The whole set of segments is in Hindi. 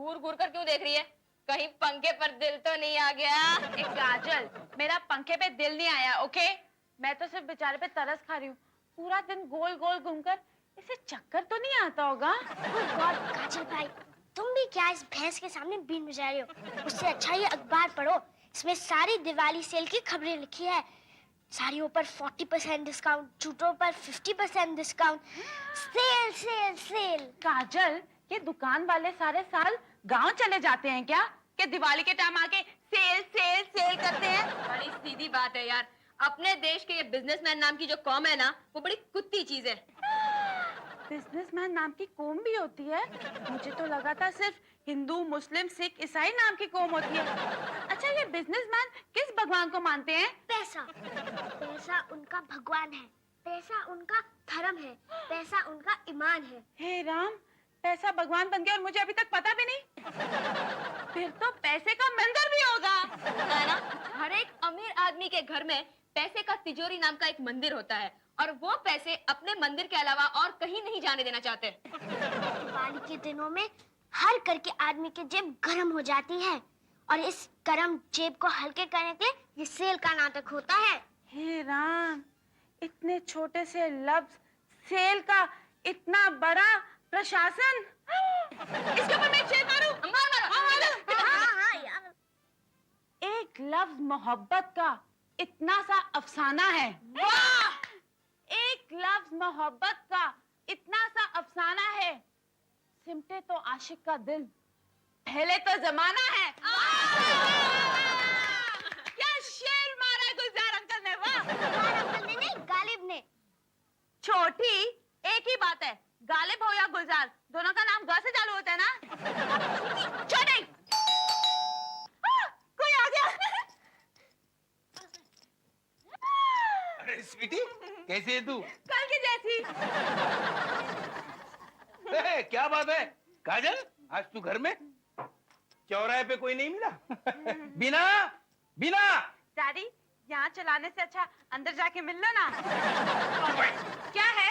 घूर घूर कर क्यों देख रही है? कहीं पंखे पर दिल तो नहीं आ गया? एक काजल, मेरा पंखे पे दिल नहीं आया, ओके? मैं तो सिर्फ बेचारे पे तरस खा रही हूँ। पूरा दिन गोल गोल घूमकर इसे चक्कर तो नहीं आता होगा? गॉड काजल भाई, तुम भी क्या इस भैंस के सामने बीन बजा रहे हो? उससे अच्छा ये अखबार पढ़ो, इसमें सारी दिवाली सेल की खबरें लिखी है। साड़ियों पर 40% डिस्काउंट, जूतों पर 50% डिस्काउंट, सेल सेल सेल। काजल, ये दुकान वाले सारे साल गांव चले जाते हैं क्या कि दिवाली के टाइम आके सेल सेल सेल करते हैं? बड़ी सीधी बात है यार। अपने देश के ये बिजनेसमैन नाम की जो कौम है ना, वो बड़ी कुत्ती चीज है। बिजनेसमैन नाम की कौम भी होती है? मुझे तो लगा था सिर्फ हिंदू, मुस्लिम, सिख, ईसाई नाम की कौम होती है। अच्छा, ये बिजनेसमैन किस भगवान को मानते हैं? पैसा, पैसा उनका भगवान है, पैसा उनका धर्म है, पैसा उनका ईमान है। हे राम, पैसा भगवान बन गया और मुझे अभी तक पता भी नहीं। फिर तो पैसे का मंदिर भी होगा, है ना? हर एक अमीर आदमी के घर में पैसे का तिजोरी नाम का एक मंदिर होता है और वो पैसे अपने मंदिर के अलावा और कहीं नहीं जाने देना चाहते। दिवाली के दिनों में हर घर के आदमी की जेब गर्म हो जाती है और इस गर्म जेब को हल्के करने के लिए ये सेल का नाटक होता है। हे राम, इतने छोटे से लफ्ज सेल का इतना बड़ा प्रशासन। इसके ऊपर मैं शेर मारूं? हाँ यार। एक लफ्ज मोहब्बत का इतना सा अफसाना है। वाह! एक लफ्ज मोहब्बत का इतना सा अफसाना है। सिमटे तो आशिक का दिल, पहले तो जमाना है। क्या शेर मारा है गुलजार अंकल ने! वाह! गुलजार अंकल ने नहीं, गालिब ने। छोटी एक ही बात है, गालिब हो या गुलजार, दोनों का नाम ग से चालू होता है ना। छोटी, कोई आ गया। अरे स्वीटी, कैसी है तू? कल की जैसी। क्या बात है काजल, आज तू घर में? चौराहे पे कोई नहीं मिला? बिना बिना डैडी, यहाँ चलाने से अच्छा अंदर जाके मिल लो ना। क्या है?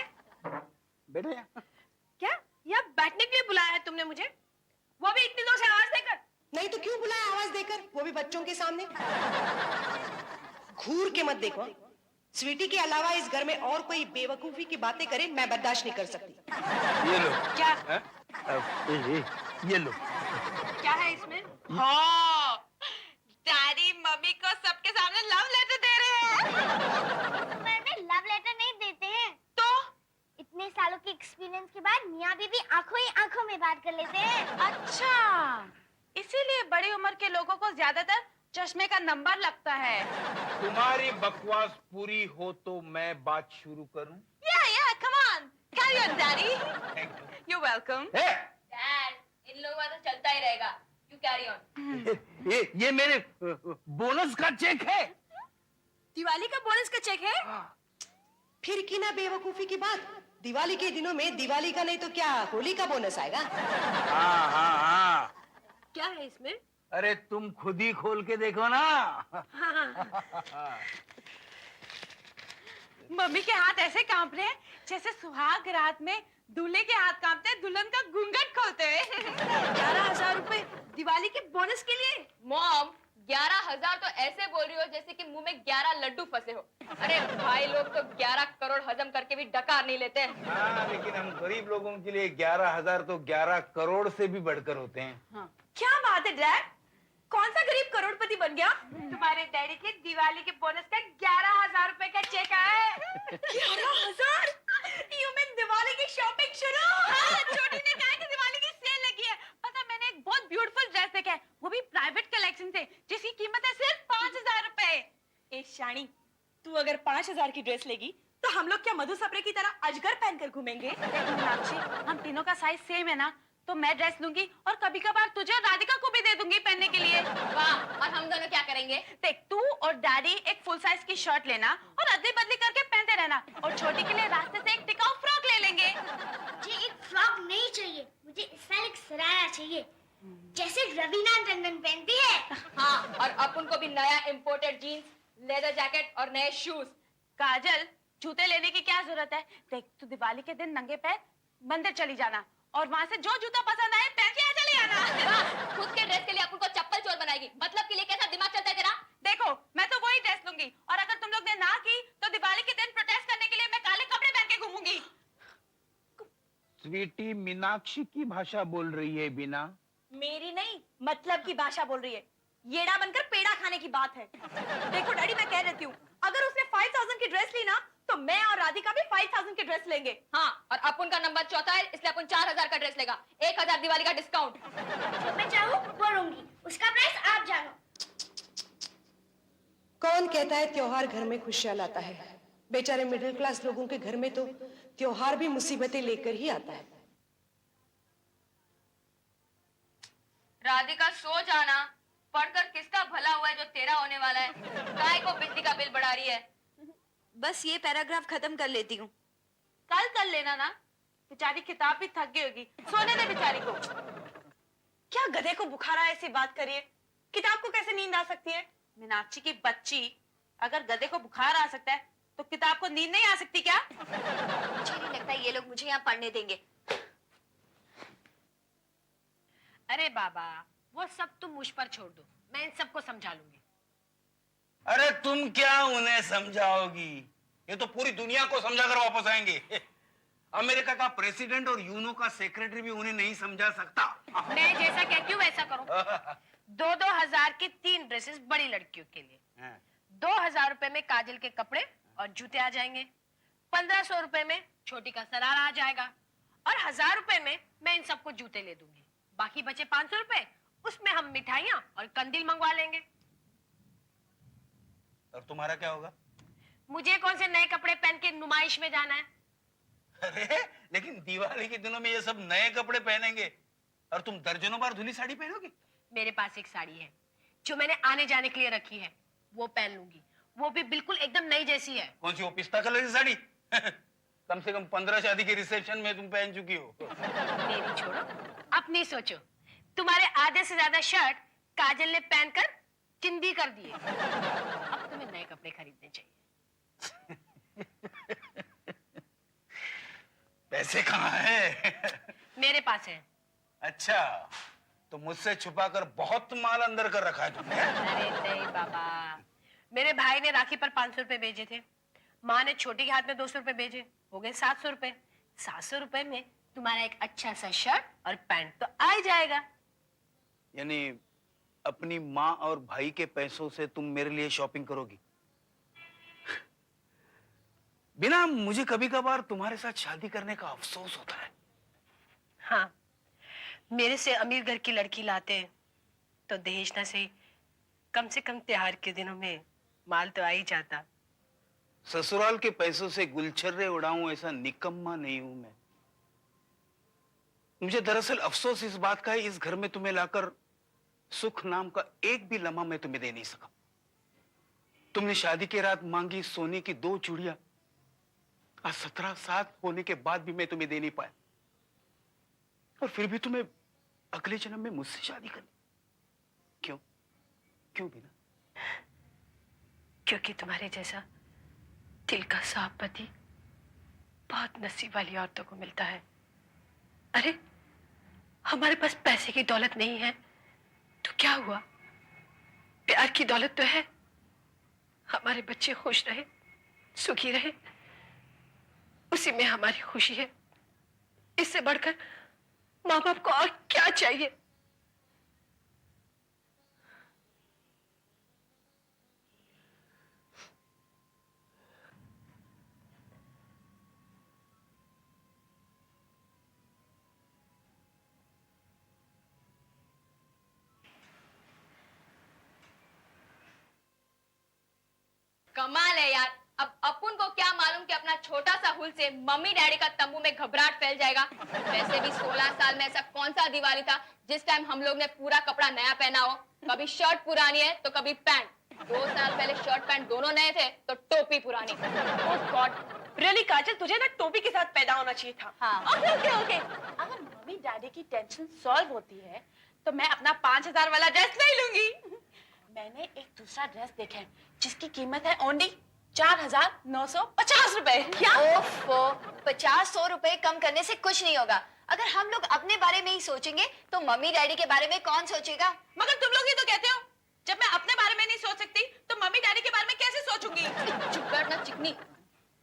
बैठो यहाँ। क्या यहाँ बैठने के लिए बुलाया है तुमने मुझे? वो भी इतनी जोर से आवाज देकर? नहीं तो क्यों बुलाया आवाज देकर, वो भी बच्चों के सामने। घूर के मत देखो। स्वीटी के अलावा इस घर में और कोई बेवकूफी की बातें करे मैं बर्दाश्त नहीं कर सकती। ये लो। क्या? ये लो। क्या है इसमें? हाँ, डैडी मम्मी को सबके सामने लव लेटर दे रहे हैं। में लव लेटर नहीं देते हैं। तो इतने सालों के एक्सपीरियंस के बाद मियाँ बीवी आंखों ही आंखों में बात कर लेते हैं। अच्छा, इसीलिए बड़ी उम्र के लोगों को ज्यादातर चश्मे का नंबर लगता है। तुम्हारी बकवास पूरी हो तो मैं बात शुरू करूं? Yeah, come on, carry on, daddy. You're welcome. Dad, इन लोगों का तो चलता ही रहेगा। You carry on. ये मेरे बोनस का चेक है। दिवाली का बोनस का चेक है? फिर की ना बेवकूफी की बात। दिवाली के दिनों में दिवाली का नहीं तो क्या होली का बोनस आएगा। हाँ। क्या है इसमें? अरे तुम खुद ही खोल के देखो ना। मम्मी के हाथ ऐसे कांप रहे हैं जैसे सुहाग रात में दूल्हे के हाथ कांपते हैं दुल्हन का घूंघट खोलते हुए। 11,000 रुपए दिवाली के बोनस के लिए? मॉम, 11,000 तो ऐसे बोल रही हो जैसे कि मुंह में 11 लड्डू फंसे हो। अरे भाई लोग तो 11 करोड़ हजम करके भी डकार नहीं लेते। हाँ, लेकिन हम गरीब लोगों के लिए 11,000 तो 11 करोड़ से भी बढ़कर होते हैं। हाँ। क्या बात है डैड, कौन सा गरीब करोड़पति बन गया? तुम्हारे डैडी के दिवाली के बोनस का 11,000 रुपए का चेक आया है। 11,000? यू मीन दिवाली की शॉपिंग शुरू? हाँ, छोटी ने कहा कि दिवाली की सेल लगी है। पता, मैंने एक बहुत ब्यूटीफुल ड्रेस देखा है, वो भी प्राइवेट कलेक्शन से, जिसकी कीमत है सिर्फ 5,000 रुपए। ए शानी, तू अगर 5,000 की ड्रेस लेगी तो हम लोग क्या मधु सप्रे की तरह अजगर पहनकर घूमेंगे? देख मीनाक्षी, हम तीनों का साइज सेम है ना, तो मैं ड्रेस लूंगी और कभी कभार तुझे और राधिका को भी दे दूंगी पहनने के लिए। वाह, और हम दोनों क्या करेंगे? देख, तू और डैडी एक फुल साइज की शर्ट लेना और अदली बदली करके पहनते रहना, और छोटी के लिए रास्ते से एक टिकाऊ फ्रॉक ले लेंगे। मुझे एक फ्रॉक नहीं चाहिए, मुझे स्टाइल एक सरारा चाहिए, जैसे रवीना टंडन पहनती है। हाँ, और अपन को भी नया इंपोर्टेड जीन्स, लेदर जैकेट और नए शूज। काजल, जूते लेने की क्या जरूरत है? देख, तू दिवाली के दिन नंगे पैर मंदिर चली जाना और वहाँ से जो जूता पसंद आए पहन के यहाँ चले आना। खुद के ड्रेस के लिए अपन को चप्पल चोर बनाएगी, मतलब के लिए कैसा दिमाग चलता है तेरा? देखो मैं तो वही ड्रेस लूंगी, और अगर तुम लोग ने ना की तो दिवाली के दिन प्रोटेस्ट करने के लिए मैं काले कपड़े पहन के घूमूंगी। स्वीटी मीनाक्षी की भाषा बोल रही है बीना। मेरी नहीं, मतलब की भाषा बोल रही है। येड़ा बनकर पेड़ा खाने की बात है। देखो डैडी, मैं कह रही हूँ, अगर उसने 5000 की ड्रेस ली ना, तो मैं और राधिका भी 5000 की ड्रेस लेंगे। हाँ, और अपन का नंबर चौथा है, इसलिए अपन 4000 का ड्रेस लेगा, 1000 दिवाली का डिस्काउंट। जो मैं चाहूँ वो लूंगी, उसका प्राइस आप जानो। कौन कहता है त्योहार घर में खुशियां लाता है? बेचारे मिडिल क्लास लोगों के घर में तो त्योहार भी मुसीबतें लेकर ही आता है। राधिका सो जाना, पढ़कर किसका भला हुआ है जो तेरा होने वाला है? काय को बिजली का बिल बढ़ा रही है? बस ये पैराग्राफ खत्म कर लेती हूँ। कल कर लेना ना, बेचारी किताब भी थक गई होगी, सोने दे बेचारी को। क्या गधे को बुखार आया ऐसी बात करिए? किताब को कैसे नींद आ सकती है? मीनाक्षी की बच्ची, अगर गधे को बुखार आ सकता है तो किताब को नींद नहीं आ सकती क्या? मुझे नहीं लगता ये लोग मुझे यहाँ पढ़ने देंगे। अरे बाबा, वो सब तुम मुझ पर छोड़ दो, मैं इन सबको समझा लूंगी। अरे तुम क्या उन्हें समझाओगी? ये तो पूरी दुनिया को समझा कर वापस आएंगे। अमेरिका का प्रेसिडेंट और यूनो का सेक्रेटरी भी उन्हें नहीं समझा सकता। मैं जैसा कहती हूँ वैसा करो। 2-2 हजार की 3 ड्रेसेस बड़ी लड़कियों के लिए, 2000 रुपए में काजल के कपड़े और जूते आ जाएंगे, 1500 रुपए में छोटी का सरारा आ जाएगा, और 1000 रुपए में मैं इन सबको जूते ले दूंगी। बाकी बचे 500 रुपए, उसमें हम मिठाइयाँ और कंदील मंगवा लेंगे। और तुम्हारा क्या होगा? मुझे कौन से नए कपड़े पहन के नुमाइश में जाना है? अरे लेकिन दिवाली के दिनों में ये सब नए कपड़े पहनेंगे और तुम दर्जनों बार धुली साड़ी पहनोगे। मेरे पास एक साड़ी है जो मैंने आने जाने के लिए रखी है, वो पहन लूंगी। वो भी बिल्कुल एकदम नई जैसी है। कौन सी, वो पिस्ता कलर की साड़ी? कम से कम 15 शादी के रिसेप्शन में तुम पहन चुकी हो। मेरी छोड़ो, अपनी सोचो। तुम्हारे आधे से ज्यादा शर्ट काजल ने पहनकर चिंदी कर दिए। अब तुम्हें नए कपड़े खरीदने चाहिए। पैसे कहाँ है? मेरे पास है। अच्छा, तो मुझसे छुपाकर बहुत माल अंदर कर रखा है तुमने। अरे नहीं बाबा, मेरे भाई ने राखी पर 500 रुपए भेजे थे, माँ ने छोटी के हाथ में 200 रुपए भेजे, हो गए 700 रुपए। 700 रुपए में तुम्हारा एक अच्छा सा शर्ट और पैंट तो आ ही जाएगा। यानी अपनी माँ और भाई के पैसों से तुम मेरे लिए शॉपिंग करोगी? बिना, मुझे कभी कभार तुम्हारे साथ शादी करने का अफसोस होता है। हाँ, मेरे से अमीर घर की लड़की लाते तो दहेज ना से कम त्योहार के दिनों में माल तो आ ही जाता। ससुराल के पैसों से गुलछर्रे उड़ाऊं ऐसा निकम्मा नहीं हूं मैं। मुझे दरअसल अफसोस इस बात का है, इस घर में तुम्हें लाकर सुख नाम का एक भी लम्हा मैं तुम्हें दे नहीं सका। तुमने शादी के रात मांगी सोने की 2 चूड़ियां, आज 17 साल होने के बाद भी मैं तुम्हें दे नहीं पाया, और फिर भी तुम्हें अगले जन्म में मुझसे शादी करनी। क्यों? क्यों बिना? क्योंकि तुम्हारे जैसा दिल का साफ पति बहुत नसीब वाली औरतों को मिलता है। अरे हमारे पास पैसे की दौलत नहीं है तो क्या हुआ, प्यार की दौलत तो है। हमारे बच्चे खुश रहे, सुखी रहे, उसी में हमारी खुशी है। इससे बढ़कर माँ बाप को और क्या चाहिए। कमाल है यार, अब अपन को क्या मालूम कि अपना छोटा सा हुल से मम्मी डैडी का तंबू में घबराहट फैल जाएगा। वैसे भी 16 साल में ऐसा कौन सा दिवाली था जिस टाइम हम लोग ने पूरा कपड़ा नया पहना हो। कभी शर्ट पुरानी है तो कभी पैंट। 2 साल पहले शर्ट पैंट दोनों नए थे तो टोपी पुरानी। ओह गॉड, रियली काजल, तुझे ना टोपी के साथ पैदा होना चाहिए था। हाँ। ओके। अगर मम्मी डैडी की टेंशन सॉल्व होती है तो मैं अपना 5000 वाला ड्रेस नहीं लूंगी। मैंने एक दूसरा ड्रेस देखा है जिसकी कीमत है ओनली 4950 रुपए। क्या? ओफो, 50-100 रुपए कम करने से कुछ नहीं होगा। अगर हम लोग अपने बारे में ही सोचेंगे तो मम्मी डैडी के बारे में कौन सोचेगा? मगर तुम लोग ही तो कहते हो जब मैं अपने बारे में नहीं सोच सकती तो मम्मी डैडी के बारे में कैसे सोचूंगी? चुप कर ना चिकनी।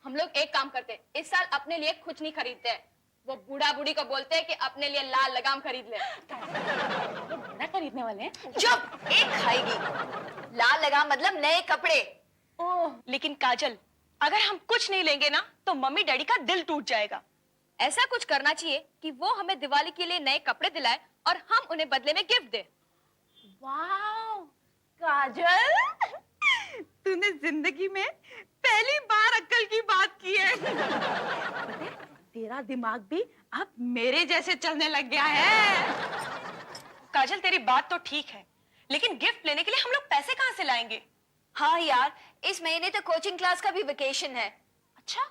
हम लोग एक काम करते हैं, इस साल अपने लिए कुछ नहीं खरीदते हैं। वो बूढ़ा बूढ़ी को बोलते हैं कि अपने लिए लाल लगाम खरीद ले। ना खरीदने वाले हैं। चुप, एक खाएगी। लाल लगाम मतलब नए कपड़े। ओह, लेकिन काजल, अगर हम कुछ नहीं लेंगे ना तो मम्मी डैडी का दिल टूट जाएगा। ऐसा कुछ करना चाहिए कि वो हमें दिवाली के लिए नए कपड़े दिलाए और हम उन्हें बदले में गिफ्ट दे। वाओ काजल, तूने जिंदगी में पहली बार अक्ल की बात की है। पता है, तेरा दिमाग भी अब मेरे जैसे चलने लग गया है। काजल, तेरी बात तो ठीक है, लेकिन गिफ्ट लेने के लिए हम लोग पैसे कहाँ से लाएंगे? हाँ यार, इस महीने तो कोचिंग क्लास का भी वेकेशन है। अच्छा,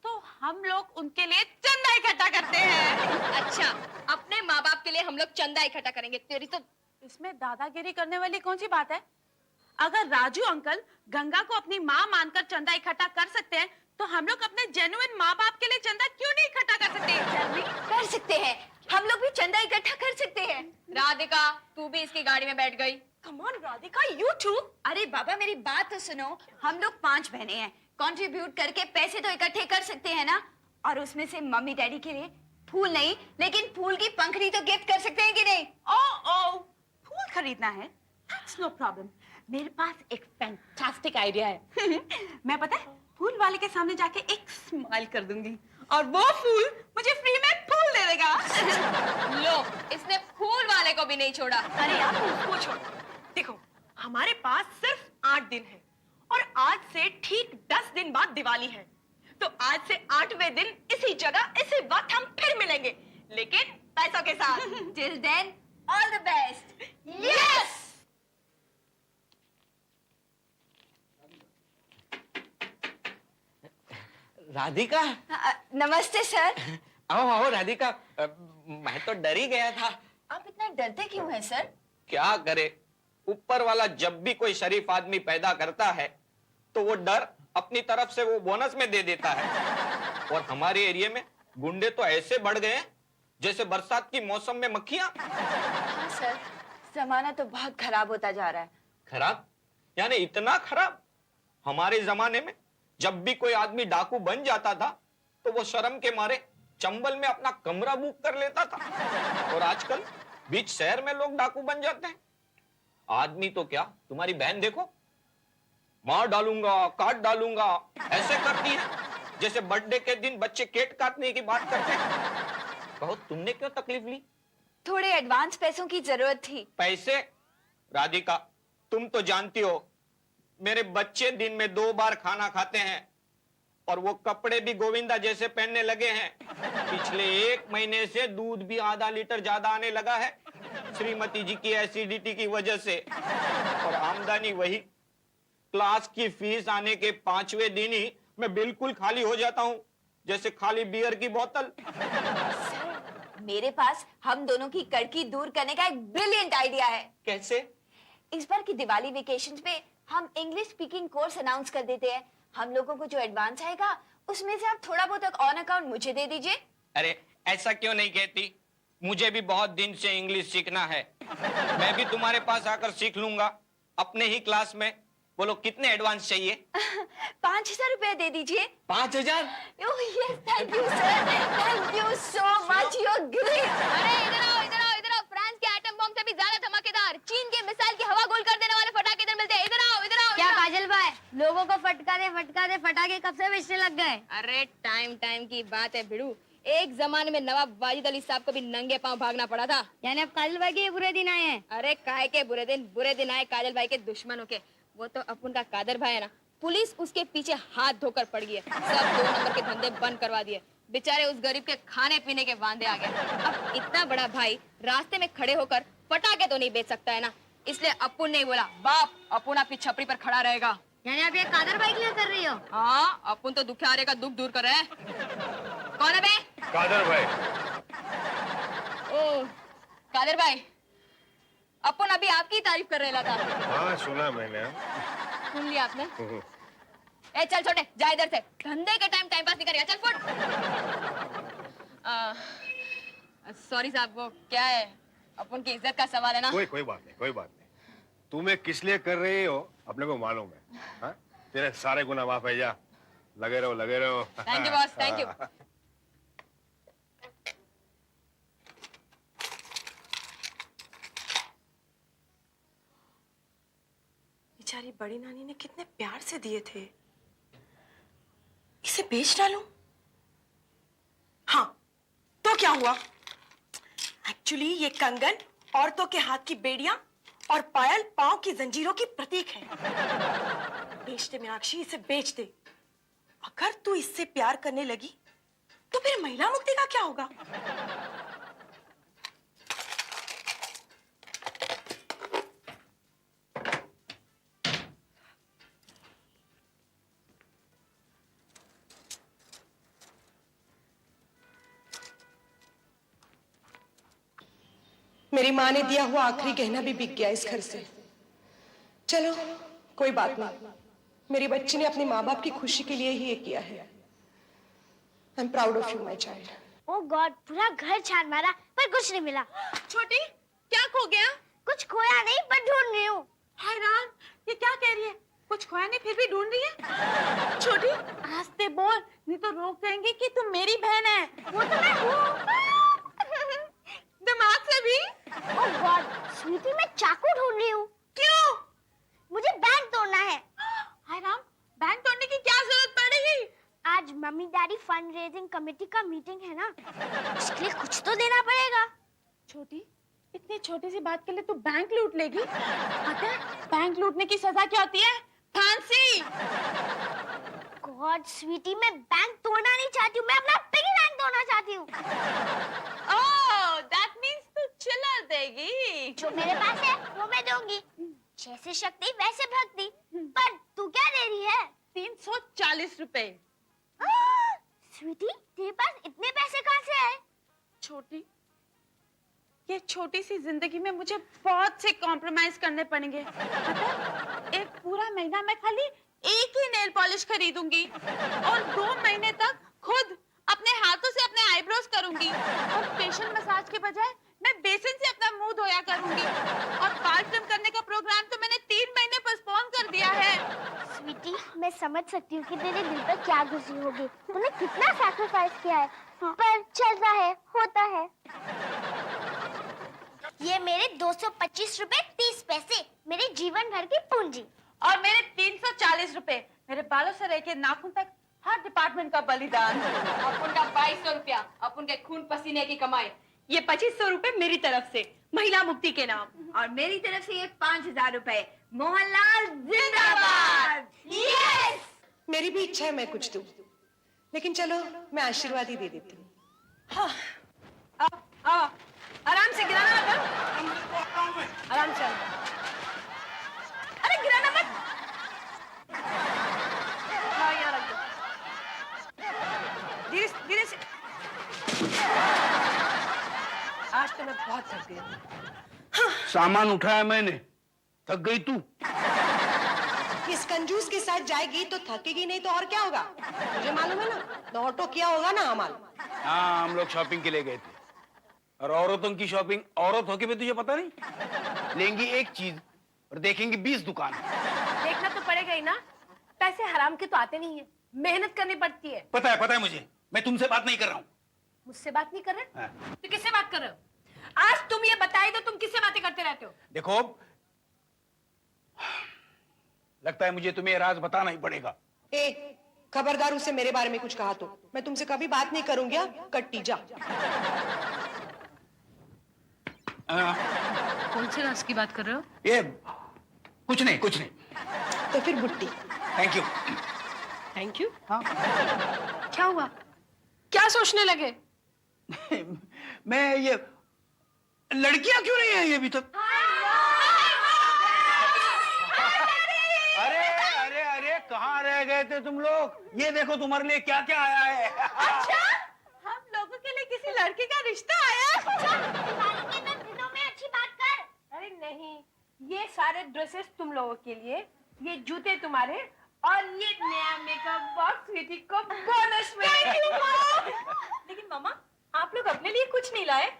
तो हम लोग उनके लिए चंदा इकट्ठा करते हैं। अच्छा, अपने माँ बाप के लिए हम लोग चंदा इकट्ठा करेंगे। तेरी तो इसमें दादागिरी करने वाली कौन सी बात है? अगर राजू अंकल गंगा को अपनी माँ मानकर चंदा इकट्ठा कर सकते हैं, तो हम लोग अपने जेन्युइन माँ बाप के लिए चंदा क्यों नहीं इकट्ठा कर सकते? कर सकते हैं, हम लोग भी चंदा इकट्ठा कर सकते हैं। राधिका, तू भी इसकी गाड़ी में बैठ गई। Come on Radhika, you too. अरे बाबा, मेरी बात तो सुनो। हम लोग 5 बहनें हैं, कंट्रीब्यूट करके पैसे तो इकट्ठे कर सकते हैं ना। और उसमें से मम्मी डैडी के लिए फूल नहीं, लेकिन फूल की पंखड़ी तो गिफ्ट कर सकते हैं कि नहीं? ओ, फूल खरीदना है? That's no problem. मेरे पास एक फैंटास्टिक आइडिया है। मैं पता है फूल वाले के सामने जाके एक स्माइल कर दूंगी और वो फूल मुझे फ्री में फूल दे देगा। लो, इसने फूल वाले को भी नहीं छोड़ा। अरे यार तू उसको छोड़। देखो, हमारे पास सिर्फ 8 दिन है और आज से ठीक 10 दिन बाद दिवाली है। तो आज से 8वें दिन इसी जगह इसी वक्त हम फिर मिलेंगे, लेकिन पैसों के साथ। Till then, all the best. Yes. Radhika, नमस्ते सर। आओ आओ राधिका, मैं तो डर ही गया था। आप इतना डरते क्यों हैं सर? क्या करे, ऊपर वाला जब भी कोई शरीफ आदमी पैदा करता है तो वो डर अपनी तरफ से वो बोनस में दे देता है। और हमारे एरिया में गुंडे तो ऐसे बढ़ गए हैं जैसे बरसात की मौसम में मक्खियां। हाँ सर, जमाना तो बहुत खराब होता जा रहा है। खराब यानी इतना खराब? हमारे जमाने में जब भी कोई आदमी डाकू बन जाता था तो वो शर्म के मारे चंबल में अपना कमरा बुक कर लेता था। और आजकल बीच शहर में लोग डाकू बन जाते हैं। आदमी तो क्या, तुम्हारी बहन देखो, मार डालूंगा, काट डालूंगा ऐसे करती है जैसे बर्थडे के दिन बच्चे केक काटने की बात करते हैं। कहो, तुमने क्यों तकलीफ ली? थोड़े एडवांस पैसों की जरूरत थी। पैसे? राधिका, तुम तो जानती हो मेरे बच्चे दिन में 2 बार खाना खाते हैं और वो कपड़े भी गोविंदा जैसे पहनने लगे हैं। पिछले 1 महीने से दूध भी आधा लीटर ज्यादा आने लगा है, श्रीमती जी की एसिडिटी की वजह से। और आमदनी वही, क्लास की फीस आने के 5वें दिन ही मैं बिल्कुल खाली हो जाता हूँ, जैसे खाली बियर की बोतल। सर, मेरे पास हम दोनों की कड़की दूर करने का एक ब्रिलियंट आइडिया है। कैसे? इस बार की दिवाली वेकेशंस पे हम इंग्लिश स्पीकिंग कोर्स अनाउंस कर देते हैं। हम लोगों को जो एडवांस आएगा उसमें से आप थोड़ा बहुत ऑन अकाउंट मुझे दे दीजिए। अरे ऐसा क्यों नहीं कहती, मुझे भी बहुत दिन से इंग्लिश सीखना है। मैं भी तुम्हारे पास आकर सीख लूंगा अपने ही क्लास में। बोलो, कितने एडवांस चाहिए? 5,000 रुपए दे दीजिए। 5,000? Oh yes, thank you sir, thank you so much, you are great. अरे इधर आओ, इधर आओ, इधर आओ। फ्रांस के एटम बम से भी ज्यादा धमाकेदार, चीन के मिसाइल की हवा गोल कर देने वाले पटाखे इधर मिलते हैं। इधर आओ, इधर आओ। क्या काजल भाई, लोगों को फटकारे पटाखे कब से बेचने लग गए? अरे टाइम की बात है बिड़ू। एक जमाने में नवाब वाजिद अली साहब को भी नंगे पांव भागना पड़ा था। यानी अब काजल भाई के ये बुरे दिन आए हैं? अरे काहे के बुरे दिन आए काजल भाई के दुश्मनों के। वो तो अपन का कादर भाई है ना, पुलिस उसके पीछे हाथ धोकर पड़ गई है। सब 2 नंबर के धंधे बंद करवा दिए। बेचारे उस गरीब के खाने पीने के वांदे आ गए। अब इतना बड़ा भाई रास्ते में खड़े होकर पटाखे तो नहीं बेच सकता है ना, इसलिए अपुन ने बोला, बाप अपुन आपकी छपरी पर खड़ा रहेगा। यानी आप ये कादर भाई के लिए कर रही हो? हाँ, अपुन तो दुखियारे का दुख दूर कर रहे हैं। कौन है बे? कादर भाई। ओ कादर भाई, अपुन अभी आपकी तारीफ कर रहा था। हाँ सुना मैंने। सुन लिया आपने? ए चल छोटे, जा इधर से। धंधे के टाइम पास नहीं करेगा, चल फुट। सॉरी साहब, वो क्या है, अपन की इज्जत का सवाल है ना। कोई बात नहीं, कोई बात नहीं। तुम्हें किस लिए कर रही हो अपने को मालूम है। हाँ? तेरे सारे गुना माफ है। जा, लगे रहो, लगे रहो। Thank you boss, thank you. बेचारी बड़ी नानी ने कितने प्यार से दिए थे, इसे बेच डालूं? हाँ, तो क्या हुआ? एक्चुअली ये कंगन औरतों के हाथ की बेड़ियां और पायल पांव की जंजीरों की प्रतीक है। बेच दे मीनाक्षी, इसे बेच दे। अगर तू इससे प्यार करने लगी तो फिर महिला मुक्ति का क्या होगा? मेरी माँ ने दिया हुआ आखिरी गहना भी बिक गया इस घर से। चलो कोई बात नहीं, मेरी बच्ची ने अपने माँ बाप की खुशी के लिए ही ये किया है। I am proud of you my child. Oh God, पूरा घर छान मारा पर कुछ नहीं मिला। छोटी, क्या खो गया? कुछ खोया नहीं पर ढूंढ रही हूँ। हाय राम, ये क्या कह रही है? कुछ खोया नहीं फिर भी ढूंढ रही है? छोटी आस्ते बोल, नहीं तो लोग कहेंगे कि तुम मेरी बहन है। वो तो मैं हूँ। दिमाग से भी। ओ गॉड, स्वीटी मैं चाकू ढूंढ रही हूँ। क्यों? मुझे बैंक तोड़ना है। हाय राम, बैंक तोड़ने की क्या जरूरत पड़ेगी? आज mummy daddy fund raising committee का मीटिंग है ना, इसके लिए कुछ तो देना पड़ेगा। छोटी, इतनी छोटी सी बात के लिए तू बैंक लूट लेगी? पता है बैंक लूटने की सजा क्या होती है? फांसी। गॉड स्वीटी, मैं बैंक तोड़ना नहीं चाहती हूँ, मैं अपना पिगी बैंक तोड़ना चाहती हूँ। ओह, दैट मींस तू चिल्ला देगी। जो मेरे पास है वो मैं दूंगी, जैसे शक्ति वैसे भक्ति। पर तू क्या दे रही है? 340 रुपए। स्वीटी, तेरे पास इतने पैसे कहाँ से आए? छोटी, ये छोटी सी जिंदगी में मुझे बहुत से कॉम्प्रोमाइज करने पड़ेंगे। पता है, एक पूरा महीना मैं खाली एक ही नेल पॉलिश खरीदूंगी और 2 महीने तक खुद अपने हाथों से अपने आईब्रोज करूंगी और फेशियल मसाज के बजाय मैं बेसन से अपना मुंह धोया करूंगी। और बाल ट्रिम करने का प्रोग्राम तो मैंने 3 महीने पोस्टपोन कर दिया है। स्वीटी, मैं समझ सकती हूँ कि तेरे दिल पर क्या गुजरी होगी, तूने कितना सैक्रिफाइस किया है। पर चलता है, होता है। ये मेरे 225 रुपए 30 पैसे, मेरे जीवन भर की पूंजी। और मेरे 340 रुपए, मेरे बालों से लेकर नाखून तक हर डिपार्टमेंट का बलिदान। अपन का 2200 रुपया, अपन के खून पसीने की कमाई। ये 2500 रुपए मेरी तरफ से महिला मुक्ति के नाम। और मेरी तरफ से ये 5000 रुपए। मोहनलाल जिंदाबाद। यस! मेरी भी इच्छा है मैं कुछ दूं, लेकिन चलो मैं आशीर्वाद ही दे देती हूँ। हाँ, आराम से गिराना मत। आराम से। अरे गिराना मत। हाँ, यहाँ रख दो। धीरे धीरे से। आज तो मैं बहुत थक गई हूँ। सामान उठाया मैंने, थक गई तू? इस कंजूस के साथ जाएगी तो थकेगी नहीं तो और क्या होगा? मुझे मालूम है ना, तो ऑटो किया होगा ना हमाल। हाँ, हम लोग शॉपिंग के लिए गए थे और औरतों की शॉपिंग औरत होके भी तुझे पता नहीं? लेंगी एक चीज और देखेंगी 20 दुकान। देखना तो पड़ेगा ही ना, पैसे हराम के तो आते नहीं है, मेहनत करनी पड़ती है। पता है मुझे, मैं तुमसे बात नहीं कर रहा हूँ। मुझसे बात नहीं कर रहे? हाँ। तो किससे बात कर रहे हो? आज तुम ये बताई दो, तुम किससे बातें करते रहते हो? देखो, लगता है मुझे तुम्हें राज बताना ही पड़ेगा। खबरदार, उसे मेरे बारे में कुछ कहा तो मैं तुमसे कभी बात नहीं करूंगी। कट्टी जा। कौन से राज की बात कर रहे हो? ये कुछ नहीं। तो फिर बुट्टी। Thank you. Thank you. हाँ। क्या हुआ? क्या सोचने लगे? मैं ये लड़कियां क्यों नहीं आई अभी तक? अरे कहाँ रह गए थे तुम लोग? ये देखो तुम्हारे लिए क्या क्या आया है। अच्छा, हम लोगों के लिए किसी लड़के का रिश्ता आया? दिनों में अच्छी बात कर। अरे नहीं, ये सारे ड्रेसेस तुम लोगों के लिए, ये जूते तुम्हारे और ये नया मेकअप बॉक्स स्वीटी को बोनस में। लेकिन मामा, आप लोग अपने लिए कुछ नहीं लाए?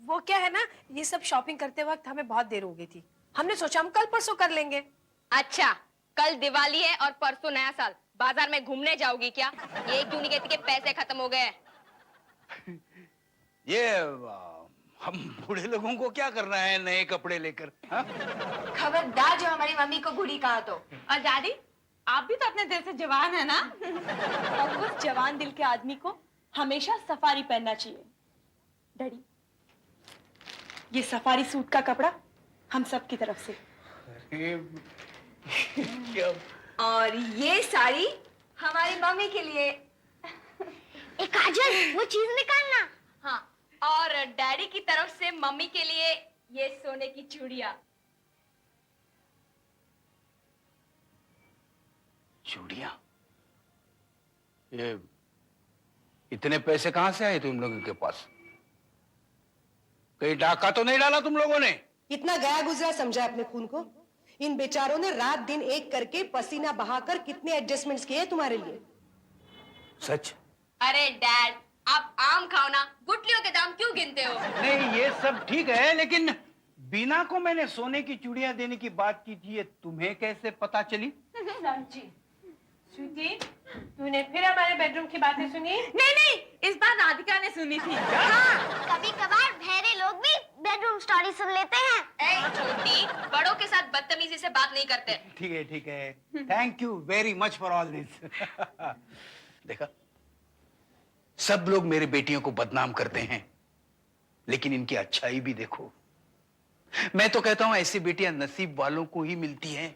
वो क्या है ना, ये सब शॉपिंग करते वक्त हमें बहुत देर हो गई थी। हमने सोचा हम कल परसों कर लेंगे। अच्छा, कल दिवाली है और परसों नया साल, बाजार में घूमने जाओगी क्या? ये क्यों नहीं कहती कि पैसे खत्म हो गए? ये हम बूढ़े लोगों को क्या करना है नए कपड़े लेकर? हाँ? खबरदार जो हमारी मम्मी को बूढ़ी कहा तो। और डैडी, आप भी तो अपने दिल से जवान है ना? और उस जवान दिल के आदमी को हमेशा सफारी पहनना चाहिए। डैडी, ये सफारी सूट का कपड़ा हम सब की तरफ से। अरे, क्या? और ये साड़ी हमारी मम्मी के लिए। ए काजल, वो चीज निकालना। हाँ, और डैडी की तरफ से मम्मी के लिए ये सोने की चूड़ियां। चूड़ियां? ये इतने पैसे कहां से आए तुम लोगों के पास? कहीं डाका तो नहीं डाला तुम लोगों ने? इतना गया गुजरा समझा अपने खून को? इन बेचारों ने रात दिन एक करके पसीना बहाकर कितने एडजस्टमेंट्स किए तुम्हारे लिए। सच? अरे डैड, आप आम खाओ ना, गुटलियों के दाम क्यों गिनते हो? नहीं, ये सब ठीक है, लेकिन बीना को मैंने सोने की चूड़ियां देने की बात की थी, ये तुम्हें कैसे पता चली? समझी। स्वीटी, तूने फिर हमारे बेडरूम की बातें सुनी? नहीं, इस बार राधिका ने सुनी थी। हाँ, कभी कभार बहरे लोग भी बेडरूम स्टोरी सुन लेते हैं। ए छोटी, बड़ों के साथ बदतमीजी से बात नहीं करते। ठीक है। Thank you very much for all this. देखा, सब लोग मेरी बेटियों को बदनाम करते हैं, लेकिन इनकी अच्छाई भी देखो। मैं तो कहता हूं ऐसी बेटियां नसीब वालों को ही मिलती हैं।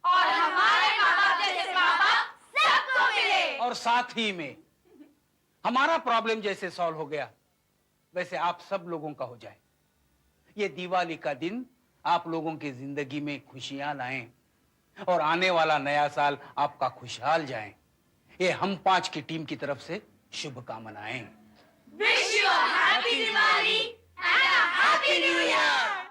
और हमारे माँ बाप जैसे माँ बाप सबको मिले। और साथ ही में हमारा प्रॉब्लम जैसे सॉल्व हो गया, वैसे आप सब लोगों का हो जाए। ये दिवाली का दिन आप लोगों की जिंदगी में खुशियां लाएं और आने वाला नया साल आपका खुशहाल जाए। ये हम 5 की टीम की तरफ से शुभकामनाएं। Wish you a happy Diwali and a happy New Year.